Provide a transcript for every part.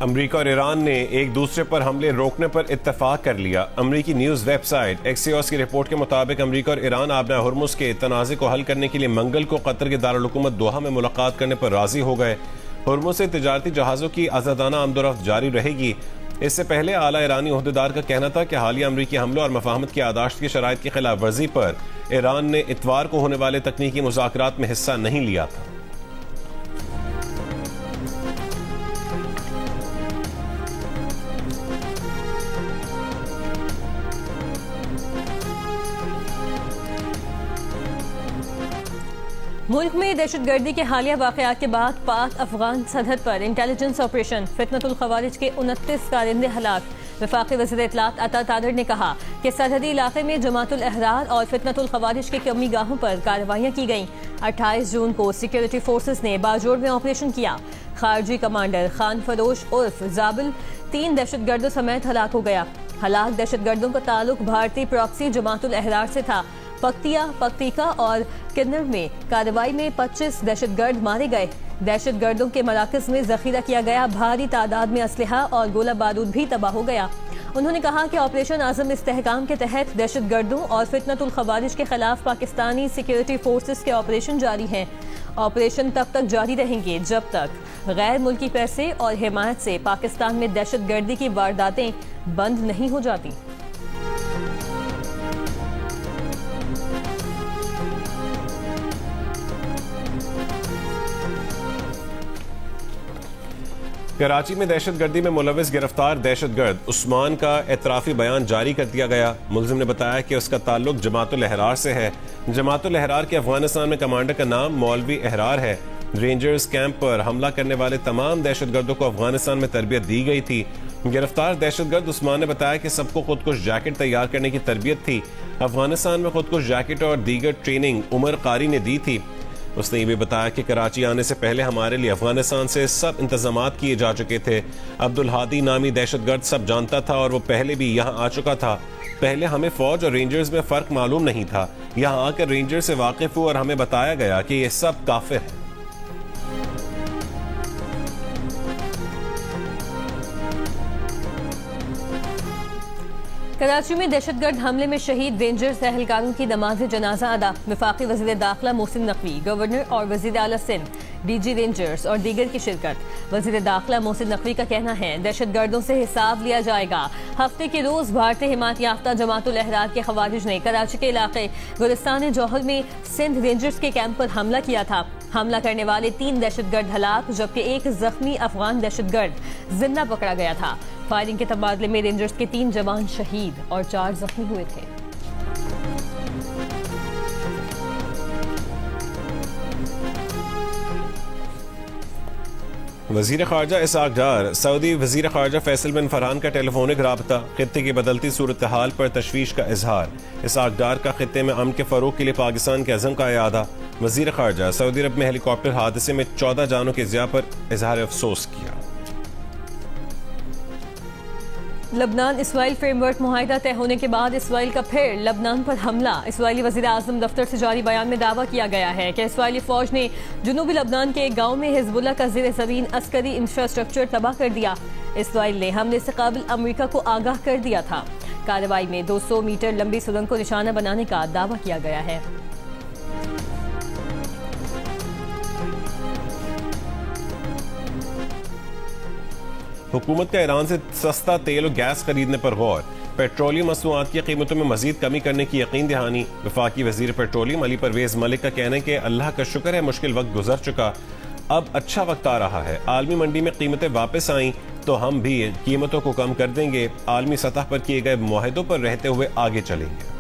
امریکہ اور ایران نے ایک دوسرے پر حملے روکنے پر اتفاق کر لیا۔ امریکی نیوز ویب سائٹ ایکسیوس کی رپورٹ کے مطابق امریکہ اور ایران آبنہ ہرمز کے تنازع کو حل کرنے کے لیے منگل کو قطر کے دارالحکومت دوحہ میں ملاقات کرنے پر راضی ہو گئے۔ ہرمز سے تجارتی جہازوں کی آزادانہ آمد و رفت جاری رہے گی۔ اس سے پہلے اعلیٰ ایرانی عہدیدار کا کہنا تھا کہ حالیہ امریکی حملوں اور مفاہمت کی یادداشت کی شرائط کی خلاف ورزی پر ایران نے اتوار کو ہونے والے تکنیکی مذاکرات میں حصہ نہیں لیا تھا۔ ملک میں دہشت گردی کے حالیہ واقعات کے بعد پاک افغان سرحد پر انٹیلیجنس آپریشن فتنة الخوارج کے 29 کارندے ہلاک۔ وفاقی وزیر اطلاعات عطا تادر نے کہا کہ سرحدی علاقے میں جماعت الاحرار اور فتنة الخوارج کے کمی گاہوں پر کارروائیاں کی گئیں۔ 28 جون کو سیکیورٹی فورسز نے باجوڑ میں آپریشن کیا۔ خارجی کمانڈر خان فروش عرف زابل 3 دہشت گردوں سمیت ہلاک ہو گیا۔ ہلاک دہشت گردوں کا تعلق بھارتی پراکسی جماعت الاحرار سے تھا۔ پکتیا، پکتیکا اور کنر میں کارروائی میں 25 دہشت گرد مارے گئے۔ دہشت گردوں کے مراکز میں ذخیرہ کیا گیا بھاری تعداد میں اسلحہ اور گولہ بارود بھی تباہ ہو گیا۔ انہوں نے کہا کہ آپریشن اعظم استحکام کے تحت دہشت گردوں اور فتنة الخوارج کے خلاف پاکستانی سیکیورٹی فورسز کے آپریشن جاری ہیں۔ آپریشن تب تک جاری رہیں گے جب تک غیر ملکی پیسے اور حمایت سے پاکستان میں دہشت گردی کی وارداتیں بند نہیں ہو جاتی۔ کراچی میں دہشت گردی میں ملوث گرفتار دہشت گرد عثمان کا اعترافی بیان جاری کر دیا گیا۔ ملزم نے بتایا کہ اس کا تعلق جماعت الاحرار سے ہے۔ جماعت الاحرار کے افغانستان میں کمانڈر کا نام مولوی احرار ہے۔ رینجرز کیمپ پر حملہ کرنے والے تمام دہشت گردوں کو افغانستان میں تربیت دی گئی تھی۔ گرفتار دہشت گرد عثمان نے بتایا کہ سب کو خودکش جیکٹ تیار کرنے کی تربیت تھی۔ افغانستان میں خودکش جیکٹ اور دیگر ٹریننگ عمر قاری نے دی تھی۔ اس نے یہ بھی بتایا کہ کراچی آنے سے پہلے ہمارے لیے افغانستان سے سب انتظامات کیے جا چکے تھے۔ عبدالہادی نامی دہشت گرد سب جانتا تھا اور وہ پہلے بھی یہاں آ چکا تھا۔ پہلے ہمیں فوج اور رینجرز میں فرق معلوم نہیں تھا۔ یہاں آ کر رینجر سے واقف ہوا اور ہمیں بتایا گیا کہ یہ سب کافر ہیں۔ کراچی میں دہشت گرد حملے میں شہید رینجرز اہلکاروں کی نماز جنازہ ادا۔ وفاقی وزیر داخلہ محسن نقوی، گورنر اور وزیر اعلیٰ سندھ، ڈی جی رینجرز اور دیگر کی شرکت۔ وزیر داخلہ محسن نقوی کا کہنا ہے دہشت گردوں سے حساب لیا جائے گا۔ ہفتے کے روز بھارتی حمایت یافتہ جماعت الاحرار کے خوارج نے کراچی کے علاقے گلستان جوہر میں سندھ رینجرز کے کیمپ پر حملہ کیا تھا۔ حملہ کرنے والے 3 دہشت گرد ہلاک جبکہ ایک زخمی افغان دہشت گرد زندہ پکڑا گیا تھا۔ فائرنگ کے تبادلے میں رینجرز کے 3 جوان شہید اور 4 زخمی ہوئے تھے۔ وزیر خارجہ اسحاق ڈار سعودی وزیر خارجہ فیصل بن فرحان کا ٹیلی فونک رابطہ، خطے کی بدلتی صورتحال پر تشویش کا اظہار۔ اسحاق ڈار کا خطے میں امن کے فروغ کے لیے پاکستان کے عزم کا اعادہ۔ وزیر خارجہ سعودی عرب میں ہیلی کاپٹر حادثے میں 14 جانوں کے ضیاع پر اظہار افسوس کیا۔ لبنان اسرائیل فریم ورک معاہدہ طے ہونے کے بعد اسرائیل کا پھر لبنان پر حملہ۔ اسرائیلی وزیر اعظم دفتر سے جاری بیان میں دعویٰ کیا گیا ہے کہ اسرائیلی فوج نے جنوبی لبنان کے ایک گاؤں میں حزب اللہ کا زیر زمین عسکری انفراسٹرکچر تباہ کر دیا۔ اسرائیل نے حملے سے قبل امریکہ کو آگاہ کر دیا تھا۔ کارروائی میں 200 میٹر لمبی سرنگ کو نشانہ بنانے کا دعویٰ کیا گیا ہے۔ حکومت کا ایران سے سستا تیل اور گیس خریدنے پر غور۔ پیٹرولیم مصنوعات کی قیمتوں میں مزید کمی کرنے کی یقین دہانی۔ وفاقی وزیر پیٹرولیم علی پرویز ملک کا کہنا ہے کہ اللہ کا شکر ہے مشکل وقت گزر چکا، اب اچھا وقت آ رہا ہے۔ عالمی منڈی میں قیمتیں واپس آئیں تو ہم بھی قیمتوں کو کم کر دیں گے، عالمی سطح پر کیے گئے معاہدوں پر رہتے ہوئے آگے چلیں گے۔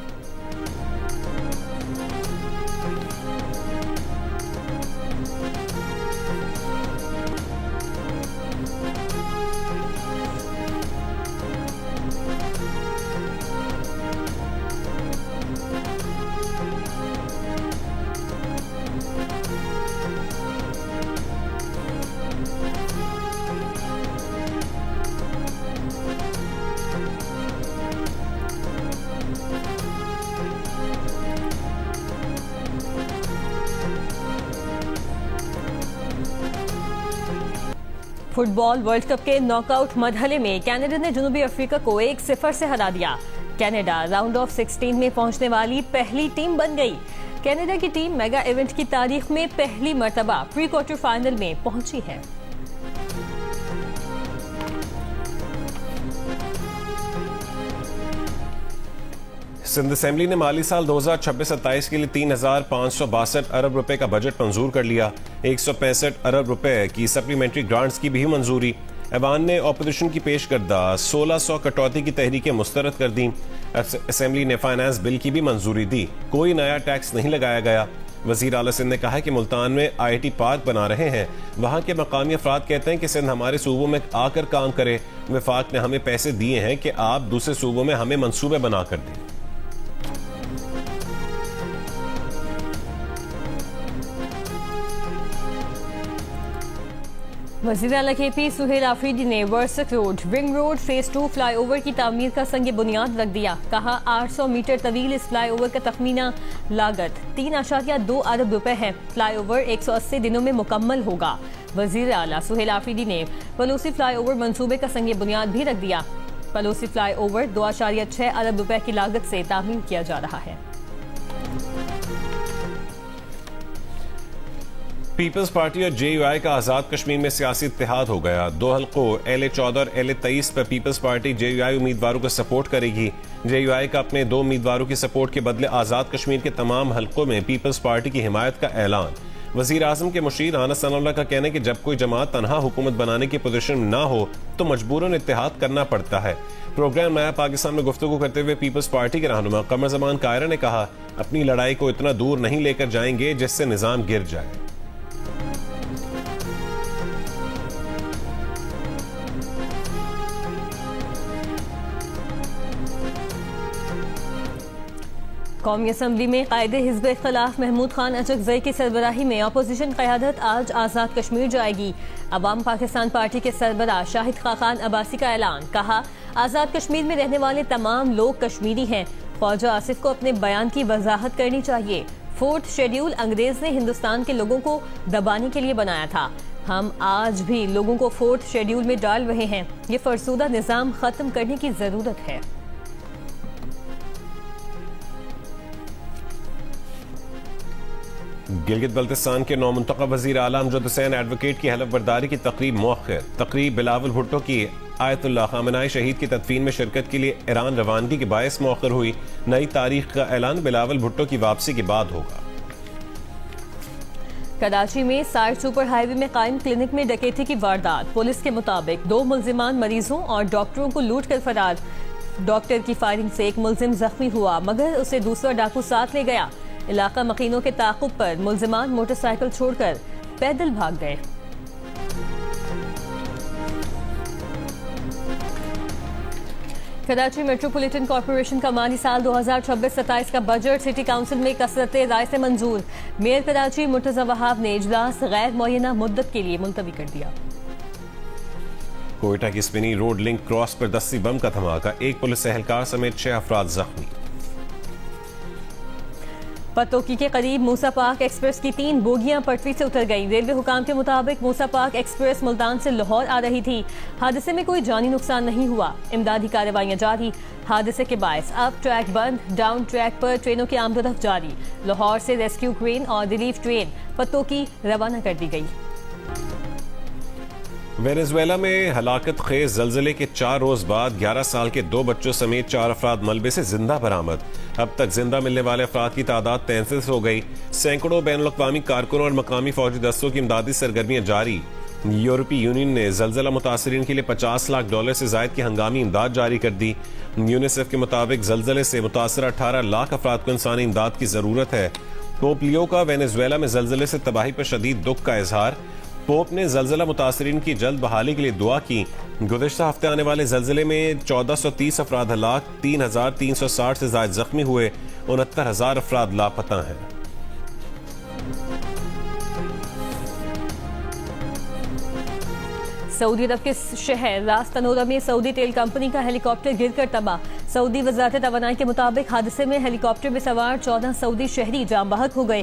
فٹ بال ورلڈ کپ کے ناک آؤٹ مرحلے میں کینیڈا نے جنوبی افریقہ کو 1-0 سے ہرا دیا. کینیڈا راؤنڈ آف 16 میں پہنچنے والی پہلی ٹیم بن گئی. کینیڈا کی ٹیم میگا ایونٹ کی تاریخ میں پہلی مرتبہ پری کوارٹر فائنل میں پہنچی ہے. سندھ اسمبلی نے مالی سال 2026-27 کے لیے 3,562 ارب روپے کا بجٹ منظور کر لیا. 165 ارب روپے کی سپلیمنٹری گرانٹس کی بھی منظوری. ایوان نے اپوزیشن کی پیش کردہ 1600 کٹوتی کی تحریکیں مسترد کر دیں. اسمبلی نے فائنانس بل کی بھی منظوری دی. کوئی نیا ٹیکس نہیں لگایا گیا. وزیر اعلیٰ سندھ نے کہا کہ ملتان میں IIT پارک بنا رہے ہیں. وہاں کے مقامی افراد کہتے ہیں کہ سندھ ہمارے صوبوں میں آ کر کام کرے. وفاق نے ہمیں پیسے دیے ہیں کہ آپ دوسرے صوبوں میں ہمیں منصوبے بنا کر دیں. وزیر اعلیٰ KP سہیل آفریدی نے Warsak road ring road phase 2 fly over کی تعمیر کا سنگ بنیاد رکھ دیا. کہا 800 میٹر طویل اس فلائی اوور کا تخمینہ لاگت 3.2 ارب روپے ہے. فلائی اوور 180 دنوں میں مکمل ہوگا. وزیر اعلیٰ سہیل آفریدی نے پلوسی فلائی اوور منصوبے کا سنگ بنیاد بھی رکھ دیا. پلوسی فلائی اوور 2.6 ارب روپے کی لاگت سے تعمیر کیا جا رہا ہے. پیپلز پارٹی اور JUI کا آزاد کشمیر میں سیاسی اتحاد ہو گیا. 2 حلقوں LA14 اور LA23 پر پیپلز پارٹی JUI امیدواروں کو سپورٹ کرے گی. JUI کا اپنے 2 امیدواروں کی سپورٹ کے بدلے آزاد کشمیر کے تمام حلقوں میں پیپلز پارٹی کی حمایت کا اعلان. وزیر اعظم کے مشیر انس ثناء اللہ کا کہنا ہے کہ جب کوئی جماعت تنہا حکومت بنانے کی پوزیشن میں نہ ہو تو مجبوراً اتحاد کرنا پڑتا ہے. پروگرام نیا پاکستان میں گفتگو کرتے ہوئے پیپلز پارٹی کے رہنما قمر زمان قاہرہ نے کہا اپنی لڑائی کو اتنا دور نہیں لے کر جائیں گے جس سے نظام گر جائے. قومی اسمبلی میں قائد حزب اختلاف محمود خان اچکزئی کی سربراہی میں اپوزیشن قیادت آج آزاد کشمیر جائے گی. عوام پاکستان پارٹی کے سربراہ شاہد خاقان عباسی کا اعلان. کہا آزاد کشمیر میں رہنے والے تمام لوگ کشمیری ہیں. خواجہ آصف کو اپنے بیان کی وضاحت کرنی چاہیے. 4تھ شیڈیول انگریز نے ہندوستان کے لوگوں کو دبانے کے لیے بنایا تھا. ہم آج بھی لوگوں کو 4تھ شیڈیول میں ڈال رہے ہیں. یہ فرسودہ نظام ختم کرنے کی ضرورت ہے. گلگت بلتستان کے نومنتخب وزیر اعلیٰ امجد حسین ایڈوکیٹ کی حلف برداری کی تقریب مؤخر. تقریب بلاول بھٹو کی آیت اللہ خامنہئی شہید کی تدفین میں شرکت کے لیے ایران روانگی کے باعث مؤخر ہوئی. نئی تاریخ کا اعلان بلاول بھٹو کی واپسی کے بعد ہوگا. کراچی میں سائٹ سپر ہائی وے میں قائم کلینک میں ڈکیتی کی واردات. پولیس کے مطابق 2 ملزمان مریضوں اور ڈاکٹروں کو لوٹ کر فرار. ڈاکٹر کی فائرنگ سے ایک ملزم زخمی ہوا مگر اسے دوسرا ڈاکو ساتھ لے گیا. علاقہ مکینوں کے تعاقب پر ملزمان موٹر سائیکل چھوڑ کر پیدل بھاگ گئے. کراچی میٹروپولیٹن کارپوریشن کا مالی سال 2026-27 کا بجٹ سٹی کونسل میں کثرت رائے سے منظور. میئر کراچی مرتضی وہاب نے اجلاس غیر معینہ مدت کے لیے ملتوی کر دیا. کوئٹہ کی اسپینی روڈ لنک کراس پر دستی بم کا دھماکہ. 1 پولیس اہلکار سمیت 6 افراد زخمی. پتوکی کے قریب موسیٰ پاک ایکسپریس کی 3 بوگیاں پٹری سے اتر گئیں. ریلوے حکام کے مطابق موسیٰ پاک ایکسپریس ملتان سے لاہور آ رہی تھی. حادثے میں کوئی جانی نقصان نہیں ہوا. امدادی کارروائیاں جاری. حادثے کے باعث اپ ٹریک بند. ڈاؤن ٹریک پر ٹرینوں کی آمد و رفت جاری. لاہور سے ریسکیو کرین اور ریلیف ٹرین پتوکی روانہ کر دی گئی. وینزویلا میں ہلاکت خیز زلزلے کے 4 روز بعد 11 سال کے 2 بچوں سمیت 4 افراد ملبے سے زندہ برآمد. اب تک زندہ ملنے والے افراد کی تعداد 33 ہو گئی. سینکڑوں بین الاقوامی کارکنوں اور مقامی فوجی دستوں کی امدادی سرگرمیاں جاری. یورپی یونین نے زلزلہ متاثرین کے لیے $50 لاکھ سے زائد کی ہنگامی امداد جاری کر دی. یونیسیف کے مطابق زلزلے سے متاثرہ 18 لاکھ افراد کو انسانی امداد کی ضرورت ہے. پوپ لیو کا وینزویلا میں زلزلے سے تباہی پر شدید دکھ کا اظہار. پوپ نے زلزلہ متاثرین کی جلد بحالی کے لیے دعا کی. گزشتہ ہفتے آنے والے زلزلے میں 1430 افراد ہلاک، 3360 سے زائد زخمی ہوئے، 69,000 افراد لاپتہ ہیں. سعودی عرب کے شہر راس تنورہ میں سعودی تیل کمپنی کا ہیلی کاپٹر گر کر تباہ. سعودی وزارت توانائی کے مطابق حادثے میں ہیلی کاپٹر میں سوار 14 سعودی شہری جاں بحق ہو گئے.